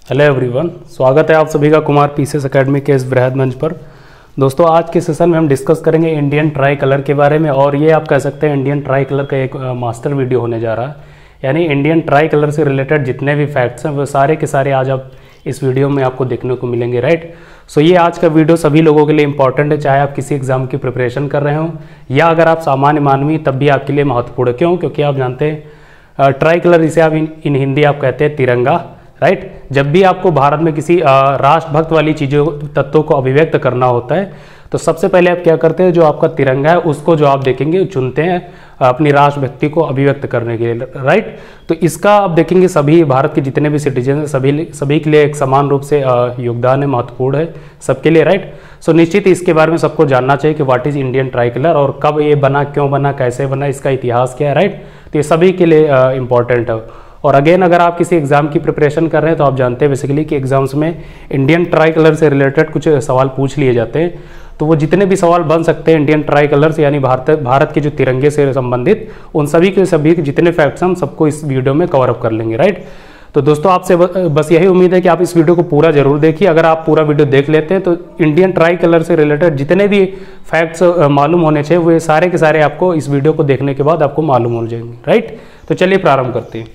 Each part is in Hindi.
हेलो एवरीवन, स्वागत है आप सभी का कुमार पीसीएस एकेडमी के इस बृहद मंच पर। दोस्तों, आज के सेशन में हम डिस्कस करेंगे इंडियन ट्राई कलर के बारे में, और ये आप कह सकते हैं इंडियन ट्राई कलर का एक मास्टर वीडियो होने जा रहा है। यानी इंडियन ट्राई कलर से रिलेटेड जितने भी फैक्ट्स हैं वो सारे के सारे आज आप इस वीडियो में आपको देखने को मिलेंगे, राइट। सो ये आज का वीडियो सभी लोगों के लिए इंपॉर्टेंट है, चाहे आप किसी एग्जाम की प्रिपरेशन कर रहे हो या अगर आप सामान्य मानवी, तब भी आपके लिए महत्वपूर्ण है। क्यों? क्योंकि आप जानते हैं ट्राई कलर, इसे आप इन हिंदी आप कहते हैं तिरंगा, राइट। जब भी आपको भारत में किसी राष्ट्रभक्त वाली चीज़ों तत्वों को अभिव्यक्त करना होता है तो सबसे पहले आप क्या करते हैं, जो आपका तिरंगा है उसको जो आप देखेंगे चुनते हैं अपनी राष्ट्रभक्ति को अभिव्यक्त करने के लिए, राइट। तो इसका आप देखेंगे सभी भारत के जितने भी सिटीजन हैं सभी के लिए एक समान रूप से योगदान है, महत्वपूर्ण है सबके लिए, राइट। सो निश्चित इसके बारे में सबको जानना चाहिए कि what is Indian try colour और कब ये बना, क्यों बना, कैसे बना, इसका इतिहास क्या है, राइट। तो ये सभी के लिए इम्पॉर्टेंट है। और अगेन, अगर आप किसी एग्जाम की प्रिपरेशन कर रहे हैं तो आप जानते हैं बेसिकली कि एग्जाम्स में इंडियन ट्राई कलर से रिलेटेड कुछ सवाल पूछ लिए जाते हैं। तो वो जितने भी सवाल बन सकते हैं इंडियन ट्राई कलर से, यानी भारत के जो तिरंगे से संबंधित, उन सभी के जितने फैक्ट्स हम सबको इस वीडियो में कवर अप कर लेंगे, राइट। तो दोस्तों, आपसे बस यही उम्मीद है कि आप इस वीडियो को पूरा जरूर देखिए। अगर आप पूरा वीडियो देख लेते हैं तो इंडियन ट्राई कलर से रिलेटेड जितने भी फैक्ट्स मालूम होने चाहिए वो सारे के सारे आपको इस वीडियो को देखने के बाद आपको मालूम हो जाएंगे, राइट। तो चलिए प्रारंभ करते हैं।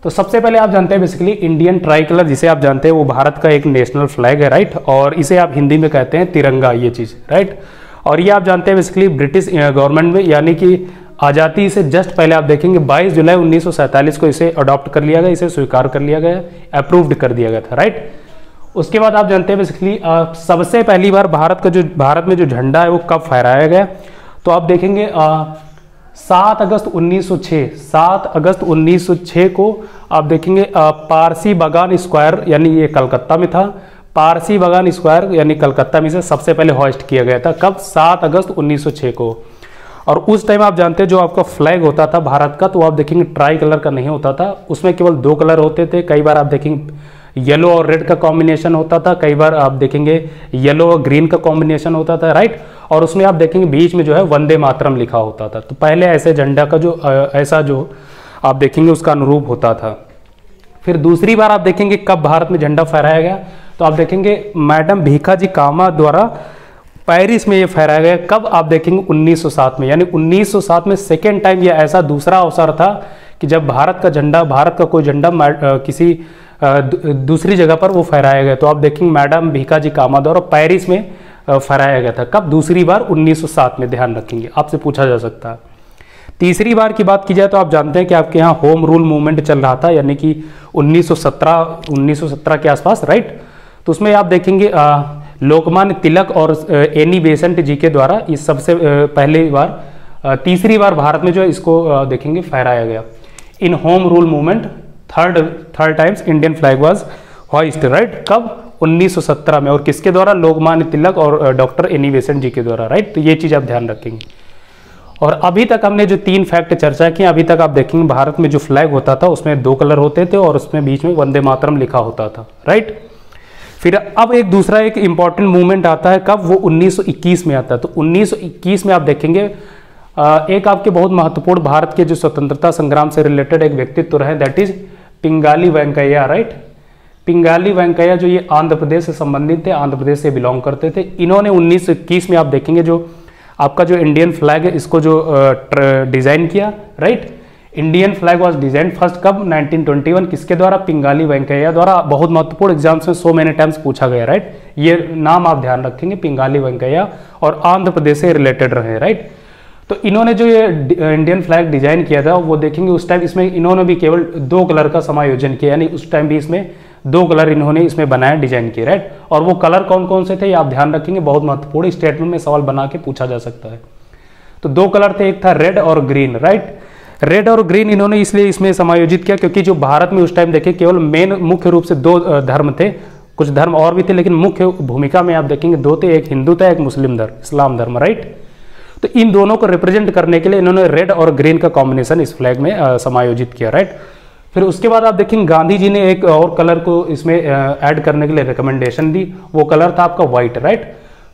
तो सबसे पहले आप जानते हैं बेसिकली इंडियन ट्राई कलर, जिसे आप जानते हैं वो भारत का एक नेशनल फ्लैग है, राइट। और इसे आप हिंदी में कहते हैं तिरंगा, ये चीज़, राइट। और ये आप जानते हैं बेसिकली ब्रिटिश गवर्नमेंट में, यानी कि आज़ादी से जस्ट पहले आप देखेंगे 22 जुलाई 1947 को इसे अडॉप्ट कर लिया गया, इसे स्वीकार कर लिया गया, अप्रूव्ड कर दिया गया था, राइट। उसके बाद आप जानते हैं बेसिकली सबसे पहली बार भारत में जो झंडा है वो कब फहराया गया, तो आप देखेंगे 7 अगस्त 1906 को आप देखेंगे पारसी बागान स्क्वायर, यानी ये कलकत्ता में था। पारसी बागान स्क्वायर यानी कलकत्ता में से सबसे पहले होस्ट किया गया था। कब? 7 अगस्त 1906 को। और उस टाइम आप जानते हैं जो आपका फ्लैग होता था भारत का, तो आप देखेंगे ट्राई कलर का नहीं होता था, उसमें केवल 2 कलर होते थे। कई बार आप देखेंगे येलो और रेड का कॉम्बिनेशन होता था, कई बार आप देखेंगे येलो और ग्रीन का कॉम्बिनेशन होता था, राइट। और उसमें आप देखेंगे बीच में जो है वंदे मातरम लिखा होता था। तो पहले ऐसे झंडा का जो ऐसा जो आप देखेंगे उसका अनुरूप होता था। फिर दूसरी बार आप देखेंगे कब भारत में झंडा फहराया गया, तो आप देखेंगे मैडम भीखाजी कामा द्वारा पेरिस में ये फहराया गया। कब? आप देखेंगे 1907 में, यानी 1907 में सेकेंड टाइम यह ऐसा दूसरा अवसर था कि जब भारत का कोई झंडा किसी दूसरी जगह पर वो फहराया गया। तो आप देखेंगे मैडम भीखाजी कामा द्वारा पेरिस में फहराया गया था। कब? दूसरी बार 1907 में, ध्यान रखेंगे, आपसे पूछा जा सकता है। तीसरी बार की बात की जाए तो आप जानते हैं कि आपके यहाँ होम रूल मूवमेंट चल रहा था, यानी कि 1917 के आसपास, राइट। तो उसमें आप देखेंगे लोकमान्य तिलक और एनी बेसेंट जी के द्वारा इस सबसे पहली बार तीसरी बार भारत में जो है इसको देखेंगे फहराया गया। In home rule movement third times Indian flag was hoist, right. कब? 1917 में। और किसके द्वारा? लोकमान्य तिलक और डॉक्टर एनी बेसेंट जी के द्वारा, राइट। तो ये चीज़ आप ध्यान रखेंगे। और अभी तक हमने जो 3 फैक्ट चर्चा की, अभी तक आप देखेंगे भारत में जो फ्लैग होता था उसमें 2 कलर होते थे और उसमें बीच में वंदे मातरम लिखा होता था, राइट। फिर अब एक इंपॉर्टेंट मूवमेंट आता है, कब? वो 1921 में आता है। तो 1921 में आप देखेंगे एक आपके बहुत महत्वपूर्ण भारत के जो स्वतंत्रता संग्राम से रिलेटेड एक व्यक्तित्व रहे, that is Pingali Venkaiah, right. Pingali Venkaiah जो ये आंध्र प्रदेश से संबंधित थे, आंध्र प्रदेश से बिलोंग करते थे। इन्होंने 1921 में आप देखेंगे जो आपका जो इंडियन फ्लैग है इसको जो डिजाइन किया, right. Indian flag was design first कब? 1921। किसके द्वारा? पिंगाली वेंकैया द्वारा। बहुत महत्वपूर्ण एग्जाम्स में सो मेनी टाइम्स पूछा गया, राइट। ये नाम आप ध्यान रखेंगे, पिंगाली वेंकैया, और आंध्र प्रदेश से रिलेटेड रहे, राइट। तो इन्होंने जो ये इंडियन फ्लैग डिजाइन किया था वो देखेंगे उस टाइम इसमें इन्होंने भी केवल 2 कलर का समायोजन किया, यानी उस टाइम भी इसमें 2 कलर इन्होंने इसमें बनाया, डिजाइन किए, राइट। और वो कलर कौन कौन से थे ये आप ध्यान रखेंगे, बहुत महत्वपूर्ण स्टेटमेंट में सवाल बना के पूछा जा सकता है। तो 2 कलर थे, एक था रेड और ग्रीन, राइट। रेड और ग्रीन इन्होंने इसलिए इसमें समायोजित किया क्योंकि जो भारत में उस टाइम देखें केवल मुख्य रूप से 2 धर्म थे, कुछ धर्म और भी थे लेकिन मुख्य भूमिका में आप देखेंगे 2 थे, एक हिंदू था, एक मुस्लिम धर्म, इस्लाम धर्म, राइट। तो इन दोनों को रिप्रेजेंट करने के लिए इन्होंने रेड और ग्रीन का कॉम्बिनेशन इस फ्लैग में समायोजित किया, राइट। फिर उसके बाद आप देखेंगे गांधी जी ने एक और कलर को इसमें ऐड करने के लिए रिकमेंडेशन दी, वो कलर था आपका व्हाइट, राइट।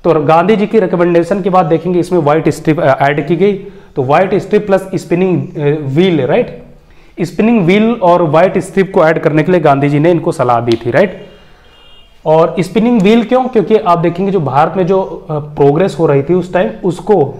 तो गांधी जी की रिकमेंडेशन के बाद देखेंगे इसमें व्हाइट स्ट्रिप ऐड की गई, तो white strip plus spinning wheel, right. Spinning wheel और व्हाइट स्ट्रिप को ऐड करने के लिए गांधी जी ने इनको सलाह दी थी, राइट। और स्पिनिंग व्हील क्यों? क्योंकि आप देखेंगे जो भारत में जो प्रोग्रेस हो रही थी उस टाइम उसको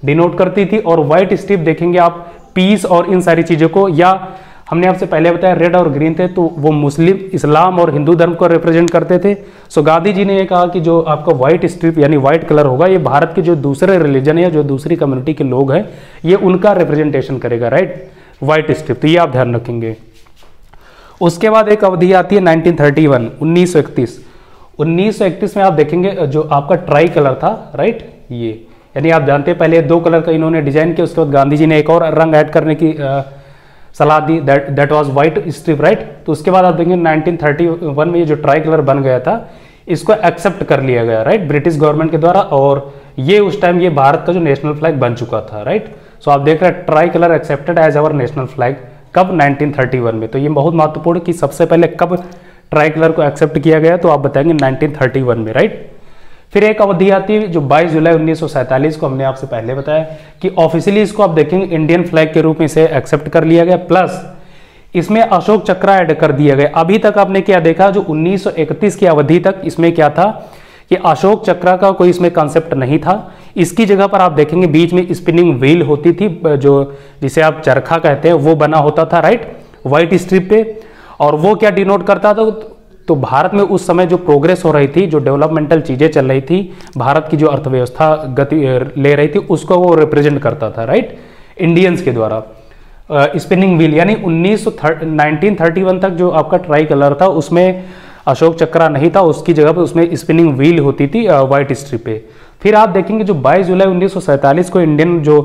डिनोट करती थी, और व्हाइट स्ट्रिप देखेंगे आप पीस और इन सारी चीज़ों को, या हमने आपसे पहले बताया रेड और ग्रीन थे तो वो मुस्लिम, इस्लाम और हिंदू धर्म को रिप्रेजेंट करते थे। सो गांधी जी ने ये कहा कि जो आपका व्हाइट स्ट्रिप यानी व्हाइट कलर होगा ये भारत के जो दूसरे रिलीजन या जो दूसरी कम्युनिटी के लोग हैं ये उनका रिप्रेजेंटेशन करेगा, राइट, व्हाइट स्ट्रिप। तो ये आप ध्यान रखेंगे। उसके बाद एक अवधि आती है 1931, 1931। 1931 में आप देखेंगे जो आपका ट्राई कलर था, राइट, ये यानी आप जानते हैं पहले 2 कलर का इन्होंने डिजाइन किया, उसके बाद गांधी जी ने एक और रंग ऐड करने की सलाह दी, that was white strip, right. तो उसके बाद आप देखेंगे 1931 में ये जो ट्राई कलर बन गया था इसको एक्सेप्ट कर लिया गया, राइट, ब्रिटिश गवर्नमेंट के द्वारा, और ये उस टाइम ये भारत का जो नेशनल फ्लैग बन चुका था, राइट। सो आप देख रहे हैं tricolour accepted as our national flag, कब? 1931 में। तो ये बहुत महत्वपूर्ण कि सबसे पहले कब ट्राई कलर को एक्सेप्ट किया गया, तो आप बताएंगे 1931 में, राइट। फिर एक अवधि आती है जो 22 जुलाई 1947 को हमने आपसे पहले बताया कि ऑफिशियली इसको आप देखेंगे इंडियन फ्लैग के रूप में इसे एक्सेप्ट कर लिया गया, प्लस इसमें अशोक चक्र ऐड कर दिया गया। अभी तक आपने क्या देखा, जो 1931 की अवधि तक इसमें क्या था कि अशोक चक्र का कोई इसमें कॉन्सेप्ट नहीं था। इसकी जगह पर आप देखेंगे बीच में स्पिनिंग व्हील होती थी, जो जिसे आप चरखा कहते हैं, वो बना होता था, राइट, व्हाइट स्ट्रिप पे। और वो क्या डिनोट करता था, तो भारत में उस समय जो प्रोग्रेस हो रही थी, जो डेवलपमेंटल चीजें चल रही थी, भारत की जो अर्थव्यवस्था गति ले रही थी, उसको वो रिप्रेजेंट करता था, राइट, इंडियंस के द्वारा। स्पिनिंग व्हील यानी 1931 तक जो आपका ट्राई कलर था उसमें अशोक चक्र नहीं था, उसकी जगह पर उसमें स्पिनिंग व्हील होती थी व्हाइट स्ट्रिप पे। फिर आप देखेंगे जो 22 जुलाई 1947 को इंडियन जो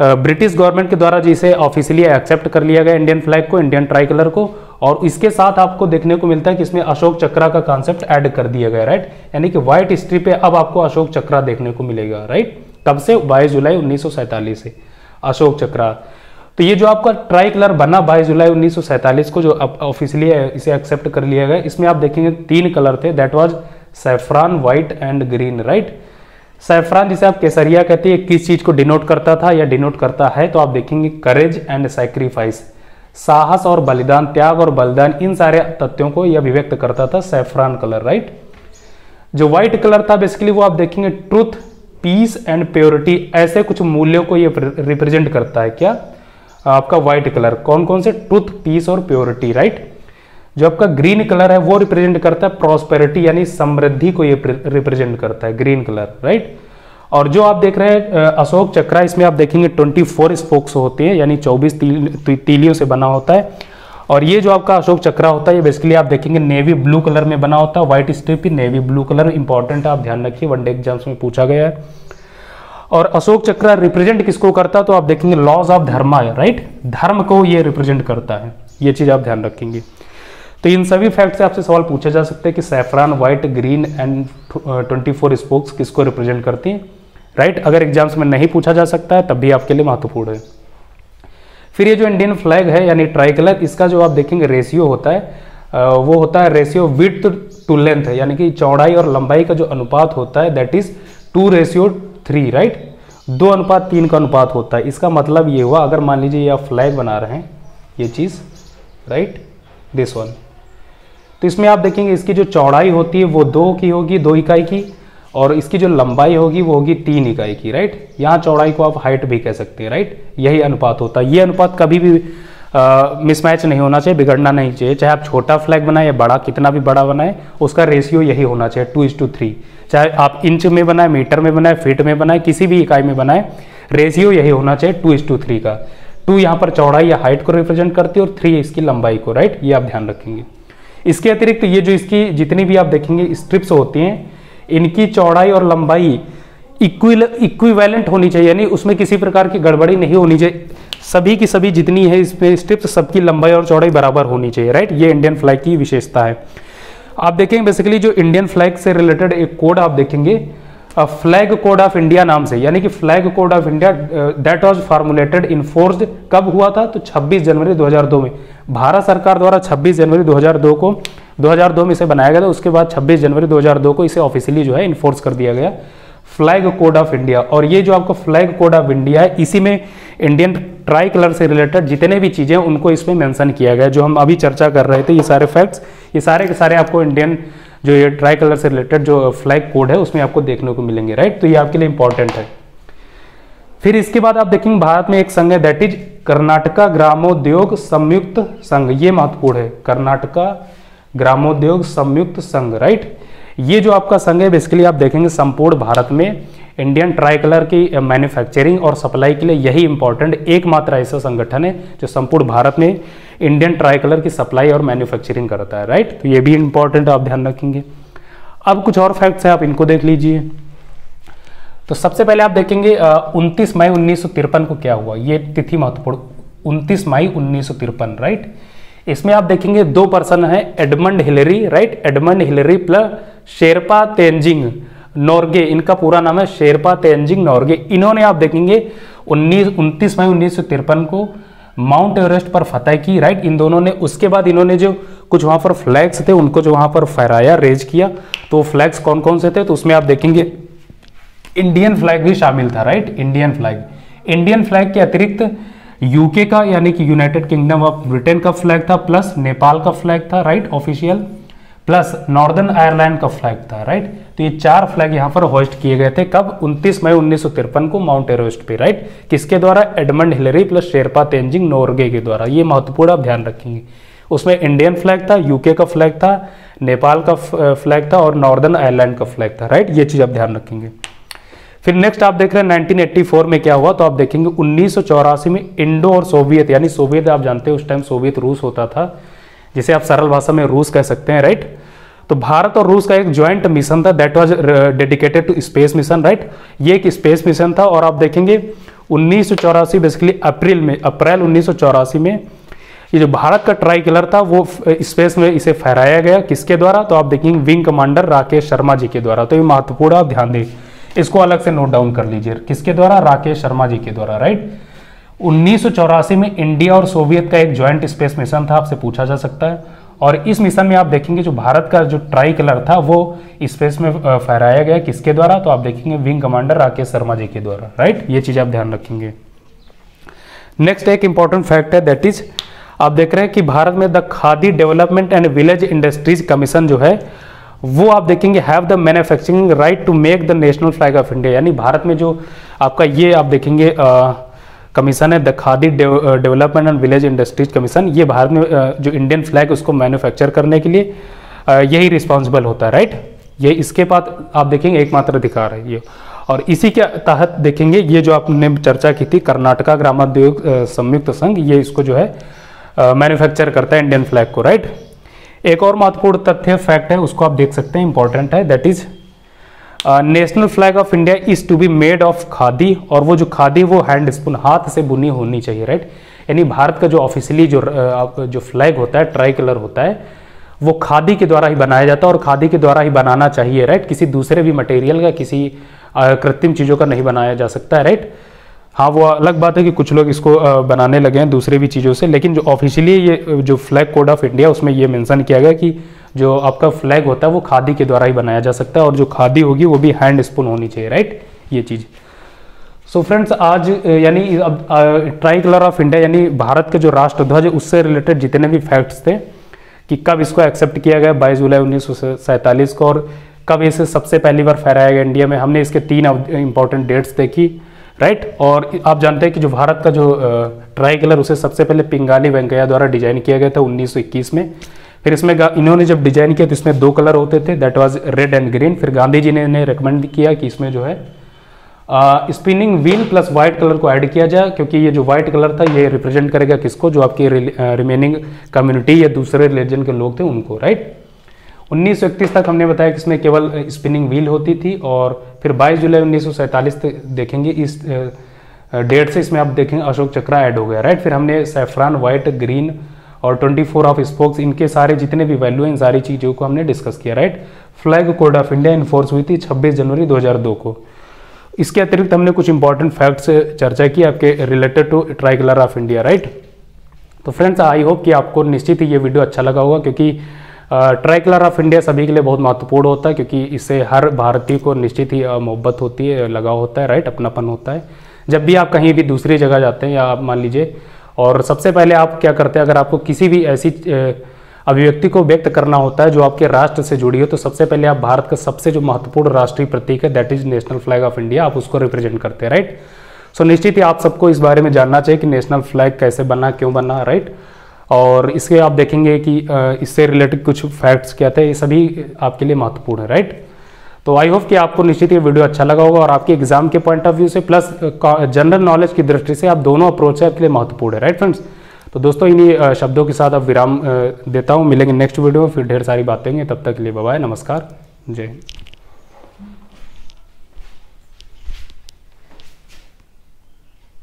ब्रिटिश गवर्नमेंट के द्वारा जिसे ऑफिशियली एक्सेप्ट कर लिया गया इंडियन फ्लैग को, इंडियन ट्राई कलर को, और इसके साथ आपको देखने को मिलता है कि इसमें अशोक चक्र का कॉन्सेप्ट ऐड कर दिया गया, राइट, यानी कि व्हाइट स्ट्रिप पे अब आपको अशोक चक्र देखने को मिलेगा, राइट। कब से? 22 जुलाई 1947 से अशोक चक्र। तो ये जो आपका ट्राई कलर बना 22 जुलाई 1947 को, जो ऑफिशियली इसे एक्सेप्ट कर लिया गया, इसमें आप देखेंगे 3 कलर थे, that was saffron, white and green, right. Saffron जिसे आप केसरिया कहते हैं, किस चीज को डिनोट करता था या डिनोट करता है, तो आप देखेंगे करेज एंड सैक्रिफाइस, साहस और बलिदान, त्याग और बलिदान, इन सारे तथ्यों को यह अभिव्यक्त करता था सैफरान कलर, राइट। जो व्हाइट कलर था बेसिकली वो आप देखेंगे ट्रुथ, पीस एंड प्योरिटी, ऐसे कुछ मूल्यों को ये रिप्रेजेंट करता है। क्या? आपका व्हाइट कलर कौन कौन से? ट्रुथ, पीस और प्योरिटी, राइट। जो आपका ग्रीन कलर है वो रिप्रेजेंट करता है प्रॉस्पेरिटी यानी समृद्धि को ये रिप्रेजेंट करता है, ग्रीन कलर, राइट। और जो आप देख रहे हैं अशोक चक्र, इसमें आप देखेंगे 24 स्पोक्स होते हैं, यानी 24 तीलियों से बना होता है। और ये जो आपका अशोक चक्र होता है ये बेसिकली आप देखेंगे नेवी ब्लू कलर में बना होता है, व्हाइट स्ट्रिप भी नेवी ब्लू कलर, इंपॉर्टेंट है, आप ध्यान रखिए, वनडे एग्जाम्स में पूछा गया है। और अशोक चक्र रिप्रेजेंट किसको करता है, तो आप देखेंगे लॉज ऑफ धर्मा, राइट, धर्म को ये रिप्रेजेंट करता है, ये चीज आप ध्यान रखेंगे। तो इन सभी फैक्ट से आपसे सवाल पूछे जा सकते हैं कि saffron, white, green and 24 spokes किसको रिप्रेजेंट करती हैं, राइट। अगर एग्जाम्स में नहीं पूछा जा सकता है तब भी आपके लिए महत्वपूर्ण है। फिर ये जो इंडियन फ्लैग है यानी ट्राई कलर, इसका जो आप देखेंगे रेशियो होता है वो होता है रेशियो विड्थ टू लेंथ, यानी कि चौड़ाई और लंबाई का जो अनुपात होता है दैट इज 2:3, राइट, 2:3 का अनुपात होता है। इसका मतलब ये हुआ, अगर मान लीजिए ये आप फ्लैग बना रहे हैं ये चीज, राइट, दिस वन, तो इसमें आप देखेंगे इसकी जो चौड़ाई होती है वो 2 की होगी, 2 इकाई की, और इसकी जो लंबाई होगी वो होगी 3 इकाई की, राइट। यहाँ चौड़ाई को आप हाइट भी कह सकते हैं, राइट, यही अनुपात होता है। ये अनुपात कभी भी मिसमैच नहीं होना चाहिए, बिगड़ना नहीं चाहिए, चाहे आप छोटा फ्लैग बनाए या बड़ा, कितना भी बड़ा बनाए, उसका रेशियो यही होना चाहिए 2:3, चाहे आप इंच में बनाए, मीटर में बनाए, फीट में बनाए, किसी भी इकाई में बनाए, रेशियो यही होना चाहिए 2:3 का। 2 यहाँ पर चौड़ाई या हाइट को रिप्रेजेंट करती है और 3 इसकी लंबाई को, राइट, ये आप ध्यान रखेंगे। इसके अतिरिक्त ये जो इसकी जितनी भी आप देखेंगे स्ट्रिप्स होती हैं, इनकी चौड़ाई और लंबाई इक्विवेलेंट होनी चाहिए, यानी उसमें किसी प्रकार की गड़बड़ी नहीं होनी चाहिए, सभी की सभी जितनी है इसमें स्ट्रिप्स, सबकी लंबाई और चौड़ाई बराबर होनी चाहिए, राइट। ये इंडियन फ्लैग की विशेषता है। आप देखेंगे बेसिकली जो इंडियन फ्लैग से रिलेटेड एक कोड आप देखेंगे फ्लैग कोड ऑफ इंडिया नाम से, यानी कि flag code of India that was formulated enforced कब हुआ था, तो 26 जनवरी 2002 में भारत सरकार द्वारा 26 जनवरी 2002 में इसे बनाया गया था। उसके बाद 26 जनवरी 2002 को इसे ऑफिशियली जो है इन्फोर्स कर दिया गया फ्लैग कोड ऑफ इंडिया। और ये जो आपका फ्लैग कोड ऑफ इंडिया है, इसी में इंडियन ट्राई कलर से रिलेटेड जितने भी चीज़ें उनको इसमें मेंशन किया गया है। जो हम अभी चर्चा कर रहे थे ये सारे फैक्ट्स, ये सारे के सारे आपको इंडियन जो ये ट्राई कलर से रिलेटेड जो फ्लैग कोड है उसमें आपको देखने को मिलेंगे, राइट। तो ये आपके लिए इंपॉर्टेंट है। फिर इसके बाद आप देखेंगे भारत में एक संघ है दैट इज कर्नाटका ग्रामोद्योग संयुक्त संघ, ये महत्वपूर्ण है, कर्नाटका ग्रामोद्योग संयुक्त संघ, राइट। ये जो आपका संघ है बेसिकली आप देखेंगे संपूर्ण भारत में इंडियन ट्राई कलर की मैन्युफैक्चरिंग और सप्लाई के लिए यही इंपॉर्टेंट एकमात्र ऐसा संगठन है जो संपूर्ण भारत में इंडियन ट्राई कलर की सप्लाई और मैन्युफैक्चरिंग करता है, राइट। तो ये भी इंपॉर्टेंट आप ध्यान रखेंगे। अब कुछ और फैक्ट्स है, आप इनको देख लीजिए। तो सबसे पहले आप देखेंगे 29 मई 1953 को क्या हुआ, ये तिथि महत्वपूर्ण, 29 मई 1953, राइट। इसमें आप देखेंगे 2 पर्सन है, Edmund Hillary, right, Edmund Hillary plus Sherpa Tenzing Norgay, इनका पूरा नाम है शेरपा तेंजिंग नोर्गे। इन्होंने आप देखेंगे 29 मई 1953 को माउंट एवरेस्ट पर फतह की, राइट। इन दोनों ने, उसके बाद इन्होंने जो कुछ वहां पर फ्लैग्स थे उनको जो वहां पर फहराया, रेज किया। तो फ्लैग्स कौन कौन से थे, तो उसमें आप देखेंगे इंडियन फ्लैग भी शामिल था, right, Indian flag. Indian flag के अतिरिक्त यूके का यानी कि यूनाइटेड किंगडम ऑफ ब्रिटेन का फ्लैग था, प्लस नेपाल का फ्लैग था, right, official, plus northern Ireland का फ्लैग था, राइट। तो ये 4 फ्लैग यहाँ पर होस्ट किए गए थे, कब, 29 मई 1953 को माउंट एवरेस्ट पे, राइट। किसके द्वारा, Edmund Hillary plus Sherpa Tenzing Norgay के द्वारा। ये महत्वपूर्ण आप ध्यान रखेंगे। उसमें इंडियन फ्लैग था, यूके का फ्लैग था, नेपाल का फ्लैग था और नॉर्दर्न आयरलैंड का फ्लैग था, राइट। ये चीज आप ध्यान रखेंगे। फिर नेक्स्ट आप देख रहे हैं 1984 में क्या हुआ, तो आप देखेंगे 1984 में इंडो और सोवियत, यानी सोवियत आप जानते हैं उस टाइम सोवियत रूस होता था, जिसे आप सरल भाषा में रूस कह सकते हैं, राइट। तो भारत और रूस का एक ज्वाइंट मिशन था that was dedicated to space mission, right. ये एक स्पेस मिशन था और आप देखेंगे 1984 बेसिकली अप्रैल 1984 में ये जो भारत का ट्राई कलर था वो स्पेस में इसे फहराया गया, किसके द्वारा, तो आप देखेंगे विंग कमांडर राकेश शर्मा जी के द्वारा। तो ये महत्वपूर्ण आप ध्यान दें, इसको अलग से नोट डाउन कर लीजिए, किसके द्वारा, राकेश शर्मा जी के द्वारा, राइट। 1984 में इंडिया और सोवियत का एक ज्वाइंट स्पेस मिशन था, आपसे पूछा जा सकता है। और इस मिशन में आप देखेंगे जो भारत का जो ट्राई कलर था वो स्पेस में फहराया गया, किसके द्वारा, तो आप देखेंगे विंग कमांडर राकेश शर्मा जी के द्वारा, राइट। ये चीज आप ध्यान रखेंगे। नेक्स्ट एक इंपॉर्टेंट फैक्ट है दैट इज आप देख रहे हैं कि भारत में the khadi development and village industries commission जो है वो आप देखेंगे have the manufacturing right to make the national flag of India, यानी भारत में जो आपका ये आप देखेंगे कमीशन है the khadi development and village industries commission, ये भारत में जो इंडियन फ्लैग उसको मैन्युफैक्चर करने के लिए यही रिस्पॉन्सिबल होता है, राइट। ये इसके बाद आप देखेंगे एकमात्र अधिकार है ये। और इसी के तहत देखेंगे ये जो आपने चर्चा की थी कर्नाटका ग्रामोद्योग संयुक्त संघ, ये इसको जो है मैन्युफैक्चर करता है इंडियन फ्लैग को, राइट। एक और महत्वपूर्ण तथ्य फैक्ट है उसको आप देख सकते हैं, इंपॉर्टेंट है, that is national flag of India is to be made of khadi, और वो जो खादी वो हैंड स्पून, हाथ से बुनी होनी चाहिए, राइट। यानी भारत का जो ऑफिशियली जो फ्लैग होता है, ट्राई कलर होता है, वो खादी के द्वारा ही बनाया जाता है और खादी के द्वारा ही बनाना चाहिए, राइट। किसी दूसरे भी मटेरियल का, किसी कृत्रिम चीज़ों का नहीं बनाया जा सकता है, राइट। हाँ, वो अलग बात है कि कुछ लोग इसको बनाने लगे हैं दूसरे भी चीज़ों से, लेकिन जो ऑफिशियली ये जो फ्लैग कोड ऑफ इंडिया उसमें ये मेंशन किया गया कि जो आपका फ्लैग होता है वो खादी के द्वारा ही बनाया जा सकता है और जो खादी होगी वो भी हैंड स्पून होनी चाहिए, राइट, ये चीज़। सो फ्रेंड्स, आज यानी अब ट्राई कलर ऑफ इंडिया यानी भारत के जो राष्ट्र ध्वज उससे रिलेटेड जितने भी फैक्ट्स थे कि कब इसको एक्सेप्ट किया गया 22 जुलाई 1947 को और कब इसे सबसे पहली बार फहराया गया इंडिया में, हमने इसके 3 इंपॉर्टेंट डेट्स देखी, राइट। और आप जानते हैं कि जो भारत का जो ट्राई कलर उसे सबसे पहले पिंगाली वेंकैया द्वारा डिजाइन किया गया था 1921 में। फिर इसमें इन्होंने जब डिजाइन किया तो इसमें 2 कलर होते थे, that was red and green. फिर गांधी जी ने इन्हें रिकमेंड किया कि इसमें जो है spinning wheel plus white colour को ऐड किया जाए, क्योंकि ये जो व्हाइट कलर था ये रिप्रेजेंट करेगा किसको, जो आपकी रिमेनिंग कम्युनिटी या दूसरे रिलीजन के लोग थे उनको, राइट। 1931 तक हमने बताया कि इसमें केवल स्पिनिंग व्हील होती थी और फिर 22 जुलाई 1947 तक देखेंगे इस डेट से इसमें आप देखेंगे अशोक चक्रा ऐड हो गया, राइट। फिर हमने सैफरान, व्हाइट, ग्रीन और 24 ऑफ स्पोक्स, इनके सारे जितने भी वैल्यू हैं इन सारी चीज़ों को हमने डिस्कस किया, right. Flag code of India enforce हुई थी 26 जनवरी 2002 को। इसके अतिरिक्त हमने कुछ इंपॉर्टेंट फैक्ट्स चर्चा की आपके related to tricolour of India, right. तो फ्रेंड्स, आई होप कि आपको निश्चित ही ये वीडियो अच्छा लगा होगा, क्योंकि ट्राई कलर ऑफ इंडिया सभी के लिए बहुत महत्वपूर्ण होता है, क्योंकि इससे हर भारतीय को निश्चित ही मोहब्बत होती है, लगाव होता है, राइट, अपनापन होता है। जब भी आप कहीं भी दूसरी जगह जाते हैं या आप मान लीजिए, और सबसे पहले आप क्या करते हैं, अगर आपको किसी भी ऐसी अभिव्यक्ति को व्यक्त करना होता है जो आपके राष्ट्र से जुड़ी हो, तो सबसे पहले आप भारत का सबसे जो महत्वपूर्ण राष्ट्रीय प्रतीक है that is national flag of India, आप उसको रिप्रेजेंट करते हैं, राइट। सो निश्चित ही आप सबको इस बारे में जानना चाहिए कि नेशनल फ्लैग कैसे बना, क्यों बना, राइट। और इसके आप देखेंगे कि इससे रिलेटेड कुछ फैक्ट्स क्या थे, ये सभी आपके लिए महत्वपूर्ण है, राइट। तो आई होप कि आपको निश्चित ये वीडियो अच्छा लगा होगा और आपके एग्जाम के पॉइंट ऑफ व्यू से प्लस जनरल नॉलेज की दृष्टि से आप दोनों अप्रोच है आपके लिए महत्वपूर्ण है, राइट फ्रेंड्स। तो दोस्तों इन्हीं शब्दों के साथ अब विराम देता हूँ, मिलेंगे नेक्स्ट वीडियो में, फिर ढेर सारी बातें होंगी, तब तक के लिए बाय बाय, नमस्कार, जय हिंद।